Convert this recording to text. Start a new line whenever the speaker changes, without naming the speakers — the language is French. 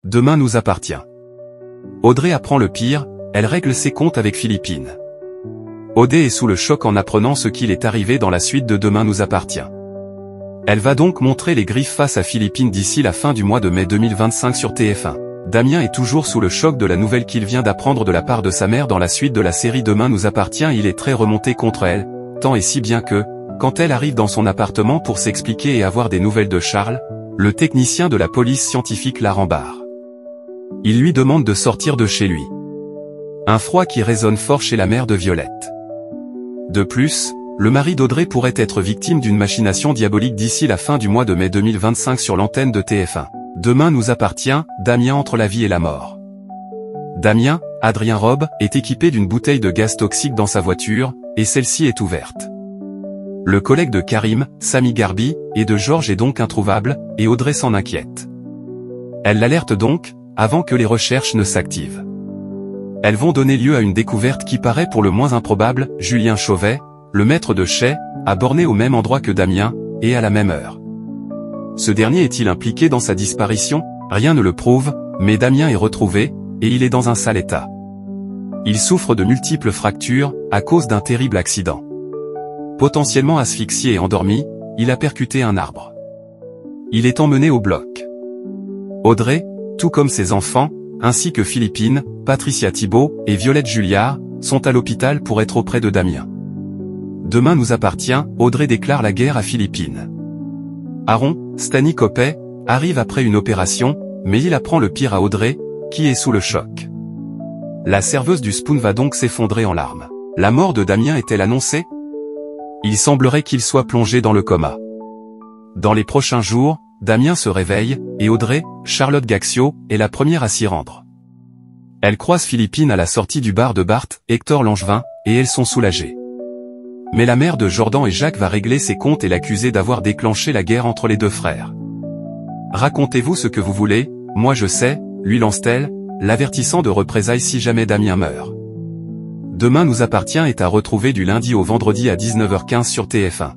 Demain nous appartient. Audrey apprend le pire, elle règle ses comptes avec Philippine. Audrey est sous le choc en apprenant ce qu'il est arrivé dans la suite de Demain nous appartient. Elle va donc montrer les griffes face à Philippine d'ici la fin du mois de mai 2025 sur TF1. Damien est toujours sous le choc de la nouvelle qu'il vient d'apprendre de la part de sa mère dans la suite de la série Demain nous appartient. Il est très remonté contre elle, tant et si bien que, quand elle arrive dans son appartement pour s'expliquer et avoir des nouvelles de Charles, le technicien de la police scientifique la rembarre. Il lui demande de sortir de chez lui. Un froid qui résonne fort chez la mère de Violette. De plus, le mari d'Audrey pourrait être victime d'une machination diabolique d'ici la fin du mois de mai 2025 sur l'antenne de TF1. Demain nous appartient, Damien entre la vie et la mort. Damien, Adrien Robe, est équipé d'une bouteille de gaz toxique dans sa voiture, et celle-ci est ouverte. Le collègue de Karim, Sami Garbi, et de Georges est donc introuvable, et Audrey s'en inquiète. Elle l'alerte donc, avant que les recherches ne s'activent. Elles vont donner lieu à une découverte qui paraît pour le moins improbable. Julien Chauvet, le maître de chais, a borné au même endroit que Damien, et à la même heure. Ce dernier est-il impliqué dans sa disparition? Rien ne le prouve, mais Damien est retrouvé, et il est dans un sale état. Il souffre de multiples fractures, à cause d'un terrible accident. Potentiellement asphyxié et endormi, il a percuté un arbre. Il est emmené au bloc. Audrey, tout comme ses enfants, ainsi que Philippine, Patricia Thibault et Violette Julliard, sont à l'hôpital pour être auprès de Damien. Demain nous appartient, Audrey déclare la guerre à Philippine. Aaron, Stani Copet, arrive après une opération, mais il apprend le pire à Audrey, qui est sous le choc. La serveuse du Spoon va donc s'effondrer en larmes. La mort de Damien est-elle annoncée? Il semblerait qu'il soit plongé dans le coma. Dans les prochains jours, Damien se réveille, et Audrey, Charlotte Gaxio, est la première à s'y rendre. Elle croise Philippine à la sortie du bar de Bart, Hector Langevin, et elles sont soulagées. Mais la mère de Jordan et Jacques va régler ses comptes et l'accuser d'avoir déclenché la guerre entre les deux frères. Racontez-vous ce que vous voulez, moi je sais, lui lance-t-elle, l'avertissant de représailles si jamais Damien meurt. Demain nous appartient est à retrouver du lundi au vendredi à 19h15 sur TF1.